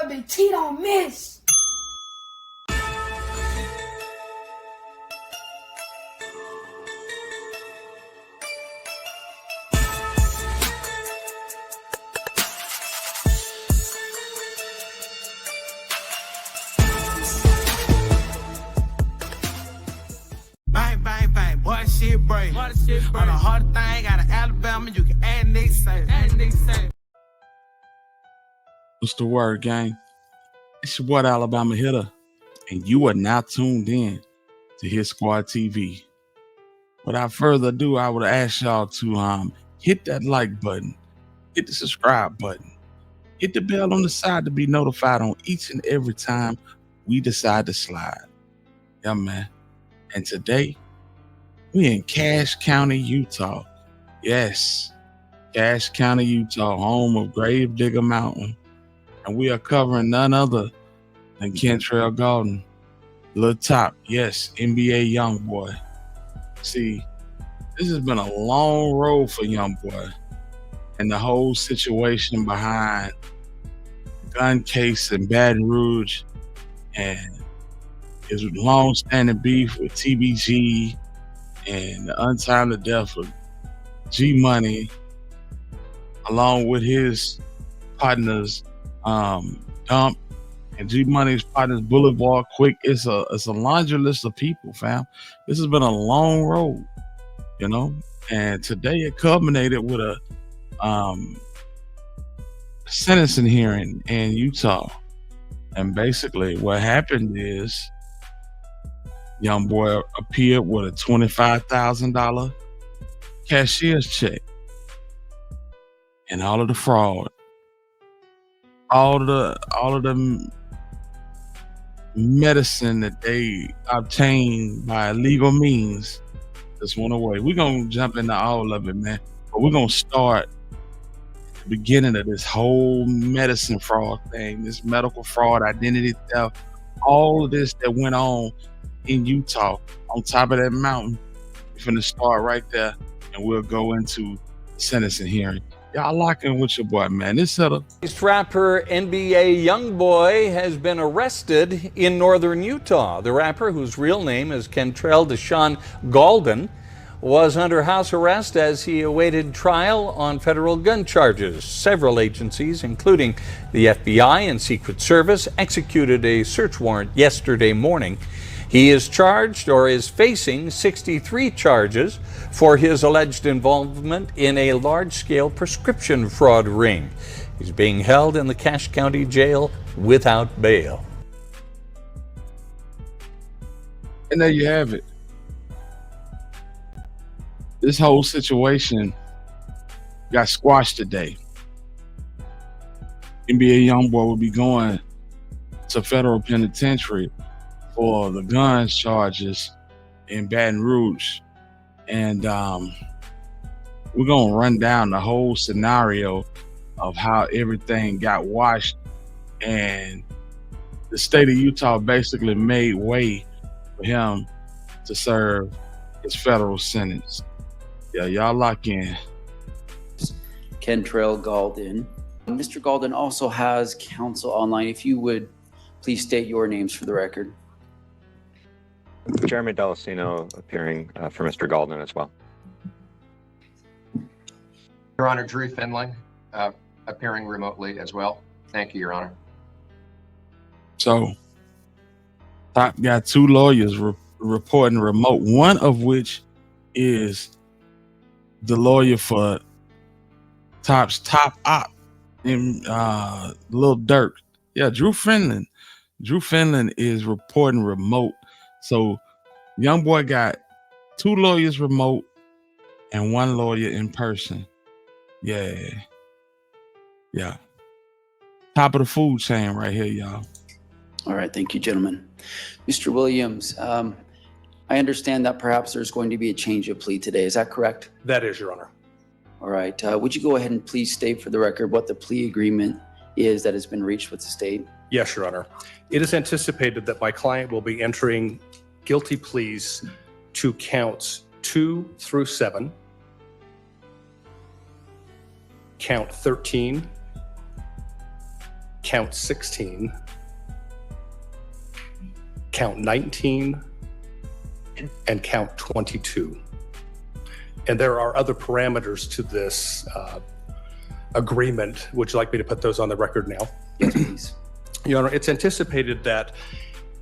boy Big T don't miss. Bang, bang, bang, boy, shit break. On the hard thing, out of Alabama, you can add Nick say. What's the word, gang? It's your boy, Alabama Hitter, and you are now tuned in to Hit Squad TV. Without further ado, I would ask y'all to hit that like button, hit the subscribe button, hit the bell on the side to be notified on each and every time we decide to slide. Yeah, man. And today, we in Cache County, Utah. Yes, Cache County, Utah, home of Gravedigger Mountain. And we are covering none other than Kentrell Gaulden, Lil Top, yes, NBA Youngboy. See, this has been a long road for Youngboy and the whole situation behind the gun case in Baton Rouge and his long-standing beef with TBG and the untimely death of G Money, along with his partners, Dump and G Money's partners, Boulevard Quick. It's a laundry list of people, fam. This has been a long road, you know. And today it culminated with a sentencing hearing in Utah. And basically, what happened is Youngboy appeared with a $25,000 cashier's check, and all of the fraud, all of the medicine that they obtained by illegal means just went away. We're gonna jump into all of it, man. But we're gonna start at the beginning of this whole medicine fraud thing, this medical fraud, identity theft, all of this that went on in Utah on top of that mountain. We're finna start right there, and we'll go into the sentencing hearing. Y'all lock in with your boy, man. This setup. Rapper NBA Youngboy has been arrested in northern Utah. The rapper, whose real name is Kentrell Deshaun Gaulden, was under house arrest as he awaited trial on federal gun charges. Several agencies, including the FBI and Secret Service, executed a search warrant yesterday morning. He is charged, or is facing, 63 charges for his alleged involvement in a large-scale prescription fraud ring. He's being held in the Cache County Jail without bail. And there you have it. This whole situation got squashed today. NBA Youngboy will be going to federal penitentiary for the gun charges in Baton Rouge. And we're going to run down the whole scenario of how everything got washed. And the state of Utah basically made way for him to serve his federal sentence. Yeah, y'all lock in. Kentrell Gaulden. Mr. Gaulden also has counsel online. If you would please state your names for the record. Jeremy Delacino appearing for Mr. Gaulden as well. Your Honor, Drew Finley appearing remotely as well. Thank you, Your Honor. So, Top got two lawyers reporting remote, one of which is the lawyer for Top's top op in Lil Durk. Yeah, Drew Finland. Drew Finland is reporting remote. So Youngboy got two lawyers remote and one lawyer in person. Yeah. Top of the food chain right here, y'all. All right, thank you, gentlemen. Mr. Williams, I understand that perhaps there's going to be a change of plea today. Is that correct? That is, Your Honor. All right. Would you go ahead and please state for the record what the plea agreement is that has been reached with the state? Yes, Your Honor. It is anticipated that my client will be entering guilty pleas to counts 2 through 7, count 13, count 16, count 19, and count 22. And there are other parameters to this agreement. Would you like me to put those on the record now? Yes, please. Your Honor, it's anticipated that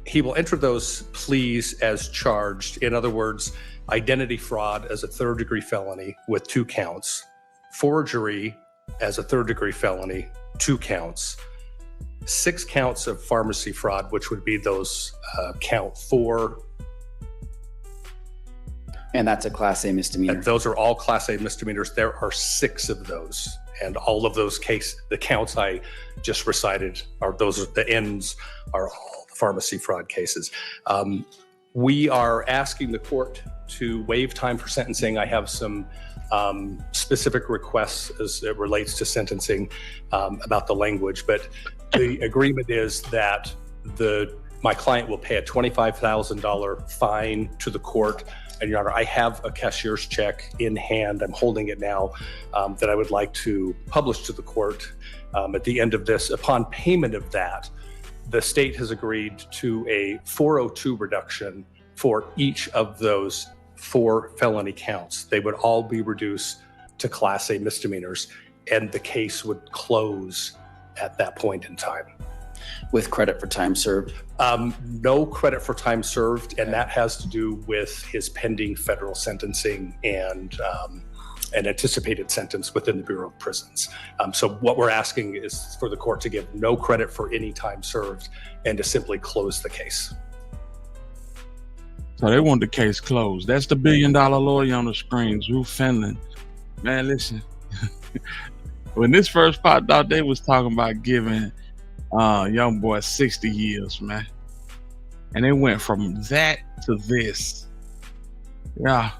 he will enter those pleas as charged. In other words, identity fraud as a third-degree felony with 2 counts, forgery as a third-degree felony, 2 counts, 6 counts of pharmacy fraud, which would be those count 4. And that's a Class A misdemeanor. And those are all Class A misdemeanors. There are 6 of those. And all of those the counts I just recited the ends are all the pharmacy fraud cases. We are asking the court to waive time for sentencing. I have some specific requests as it relates to sentencing about the language, but the agreement is that my client will pay a $25,000 fine to the court. And Your Honor, I have a cashier's check in hand. I'm holding it now that I would like to publish to the court at the end of this. Upon payment of that, the state has agreed to a 402 reduction for each of those 4 felony counts. They would all be reduced to Class A misdemeanors, and the case would close at that point in time. With credit for time served? No credit for time served, and that has to do with his pending federal sentencing and an anticipated sentence within the Bureau of Prisons. So what we're asking is for the court to give no credit for any time served and to simply close the case. So they want the case closed. That's the $1 billion lawyer on the screen, Drew Finland. Man, listen, when this first popped out, they was talking about giving Youngboy 60 years, man. And it went from that to this. Yeah.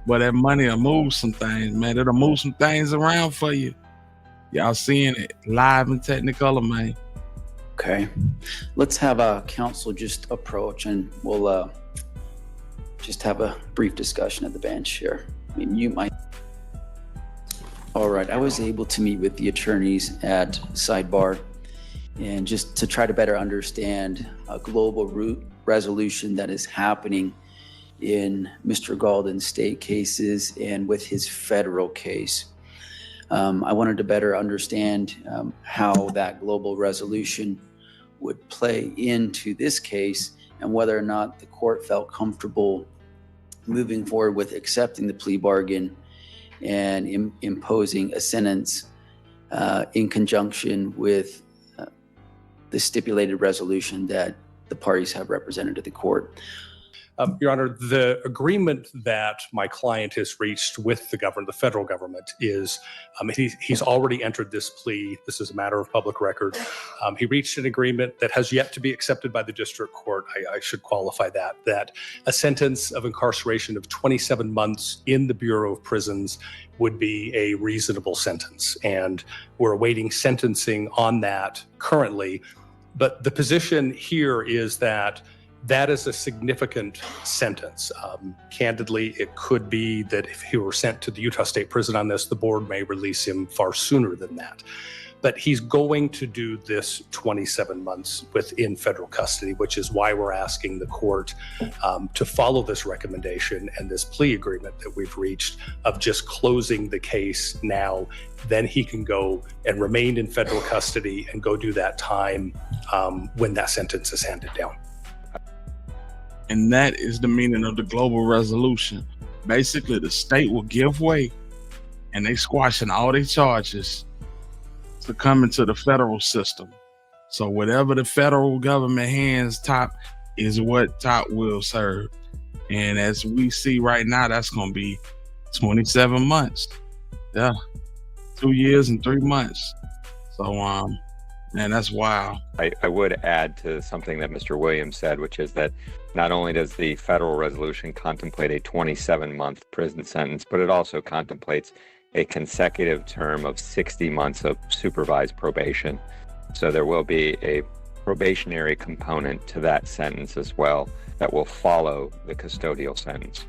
But that money will move some things, man. It'll move some things around for you. Y'all seeing it live in Technicolor, man. Okay. Let's have a counsel just approach and we'll just have a brief discussion at the bench here. I mean, you might. All right. I was able to meet with the attorneys at Sidebar and just to try to better understand a global resolution that is happening in Mr. Galden's state cases and with his federal case. I wanted to better understand how that global resolution would play into this case and whether or not the court felt comfortable moving forward with accepting the plea bargain and imposing a sentence in conjunction with the stipulated resolution that the parties have represented to the court. Your Honor, the agreement that my client has reached with the government, the federal government, is he's already entered this plea. This is a matter of public record. He reached an agreement that has yet to be accepted by the district court. I should qualify that a sentence of incarceration of 27 months in the Bureau of Prisons would be a reasonable sentence. And we're awaiting sentencing on that currently. But the position here is that is a significant sentence. Candidly, it could be that if he were sent to the Utah State Prison on this, the board may release him far sooner than that. But he's going to do this 27 months within federal custody, which is why we're asking the court to follow this recommendation and this plea agreement that we've reached of just closing the case now. Then he can go and remain in federal custody and go do that time when that sentence is handed down. And that is the meaning of the global resolution. Basically, the state will give way and they squashing all their charges to come into the federal system. So whatever the federal government hands top is what top will serve. And as we see right now, that's going to be 27 months. Yeah. 2 years and 3 months. So, man, that's wild. I would add to something that Mr. Williams said, which is that not only does the federal resolution contemplate a 27-month prison sentence, but it also contemplates a consecutive term of 60 months of supervised probation. So there will be a probationary component to that sentence as well that will follow the custodial sentence.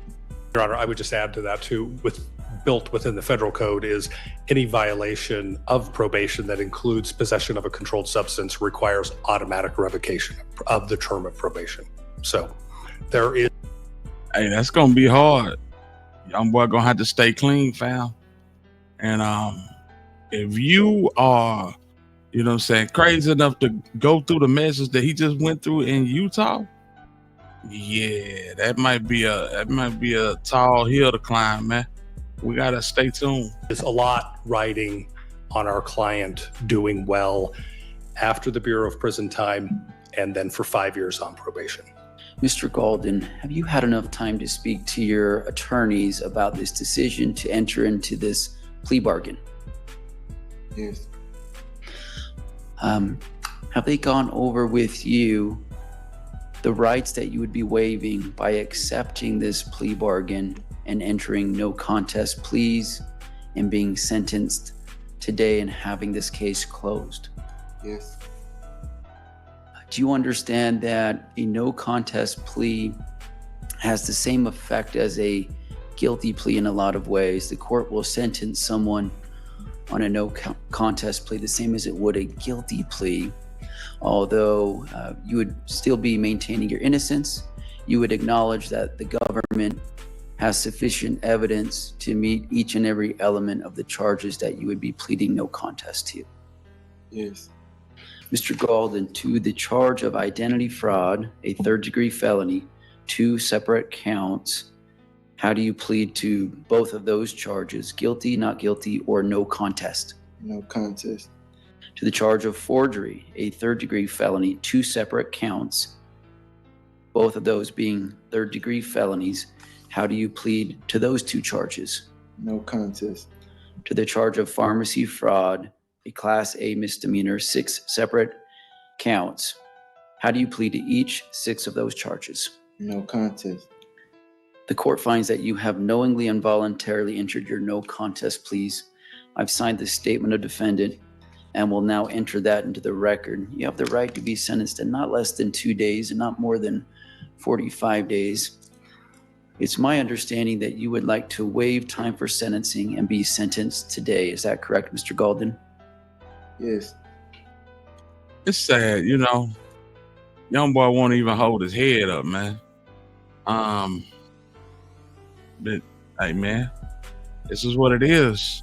Your Honor, I would just add to that too, with built within the federal code is any violation of probation that includes possession of a controlled substance requires automatic revocation of the term of probation. So there is. Hey, that's gonna be hard. Young boy gonna have to stay clean, fam. And if you are, you know what I'm saying, crazy enough to go through the measures that he just went through in Utah, yeah, that might be a tall hill to climb, man. We gotta stay tuned. There's a lot riding on our client doing well after the Bureau of Prison Time and then for 5 years on probation. Mr. Golden, have you had enough time to speak to your attorneys about this decision to enter into this plea bargain? Yes. Have they gone over with you the rights that you would be waiving by accepting this plea bargain and entering no contest pleas and being sentenced today and having this case closed? Yes. Do you understand that a no contest plea has the same effect as a guilty plea in a lot of ways? The court will sentence someone on a no contest plea the same as it would a guilty plea, although you would still be maintaining your innocence. You would acknowledge that the government has sufficient evidence to meet each and every element of the charges that you would be pleading no contest to. Yes. Mr. Golden, to the charge of identity fraud, a third-degree felony, 2 separate counts, how do you plead to both of those charges? Guilty, not guilty, or no contest? No contest. To the charge of forgery, a third-degree felony, 2 separate counts, both of those being third-degree felonies, how do you plead to those 2 charges? No contest. To the charge of pharmacy fraud, a Class A misdemeanor, 6 separate counts. How do you plead to each 6 of those charges? No contest. The court finds that you have knowingly and voluntarily entered your no contest pleas. I've signed the statement of defendant and will now enter that into the record. You have the right to be sentenced in not less than 2 days and not more than 45 days. It's my understanding that you would like to waive time for sentencing and be sentenced today. Is that correct, Mr. Golden? Yes. It's sad, you know. Young boy won't even hold his head up, man. But hey, man, this is what it is.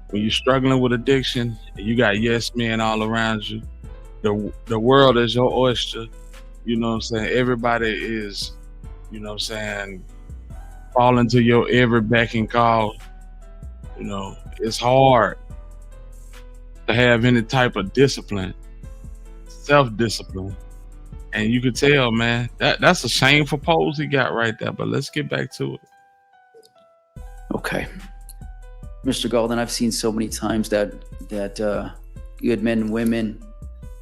When you're struggling with addiction and you got yes men all around you, the world is your oyster. You know what I'm saying? Everybody is, you know what I'm saying, falling to your every beck and call. You know, it's hard to have any type of discipline, self-discipline. And you could tell, man, that's a shameful pose he got right there. But let's get back to it. Okay. Mr. Golden, I've seen so many times that good men and women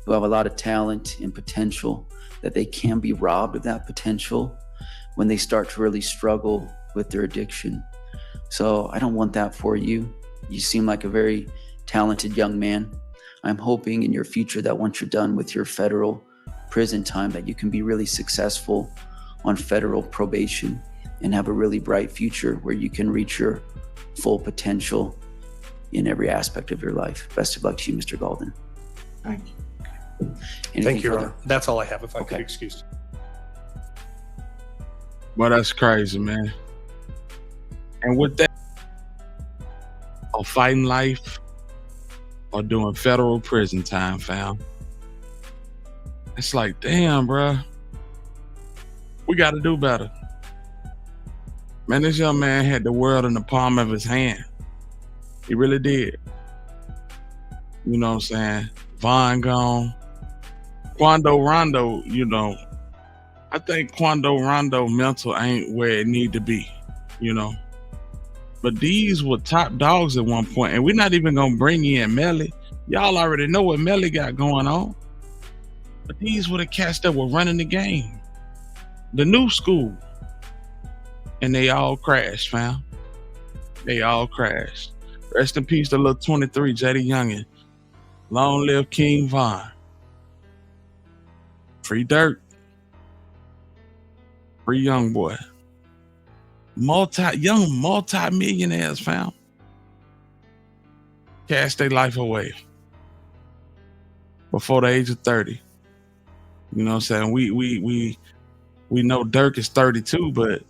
who have a lot of talent and potential, that they can be robbed of that potential when they start to really struggle with their addiction. So I don't want that for you. You seem like a very talented young man. I'm hoping in your future that once you're done with your federal prison time, that you can be really successful on federal probation and have a really bright future where you can reach your full potential in every aspect of your life. Best of luck to you, Mr. Golden. Thank you. Anything Thank you, Your further? Honor. That's all I have, if I could Okay. be excused. Well, that's crazy, man. And with that, or fighting life or doing federal prison time, fam. It's like, damn, bruh. We got to do better. Man, this young man had the world in the palm of his hand. He really did. You know what I'm saying? Vaughn gone. Quando Rondo, you know, I think Quando Rondo mental ain't where it need to be, you know. But these were top dogs at one point, and we're not even gonna bring in Melly. Y'all already know what Melly got going on. But these were the cats that were running the game. The new school. And they all crashed, fam. They all crashed. Rest in peace to little 23, JD Youngin. Long live King Von. Free Dirt. Free Youngboy. Multi-millionaires, fam. cast their life away before the age of 30. You know what I'm saying? We know Dirk is 32, but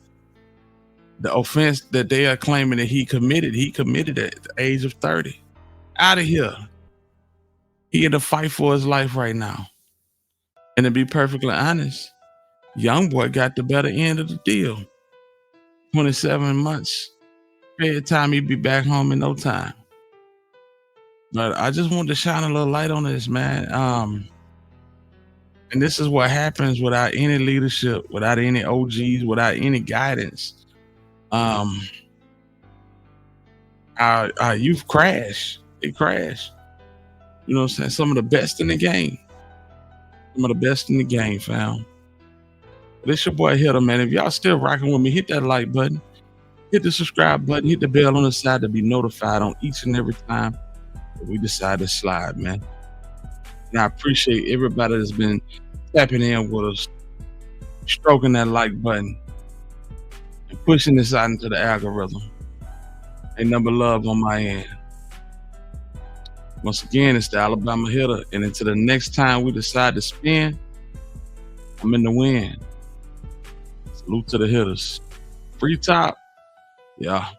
the offense that they are claiming that he committed at the age of 30. Out of here. He in a fight for his life right now. And to be perfectly honest, Youngboy got the better end of the deal. 27 months. Every time he'd be back home in no time. But I just wanted to shine a little light on this, man. And this is what happens without any leadership, without any OGs, without any guidance. Our youth crash. It crashed. You know what I'm saying? Some of the best in the game. Some of the best in the game, fam. This your boy Hitter, man. If y'all still rocking with me, hit that like button, hit the subscribe button, hit the bell on the side to be notified on each and every time that we decide to slide, man. And I appreciate everybody that's been tapping in with us, stroking that like button, and pushing this out into the algorithm. Ain't number love on my end. Once again, it's the Alabama Hitter. And until the next time we decide to spin, I'm in the wind. Salute to the hitters. Free top. Yeah.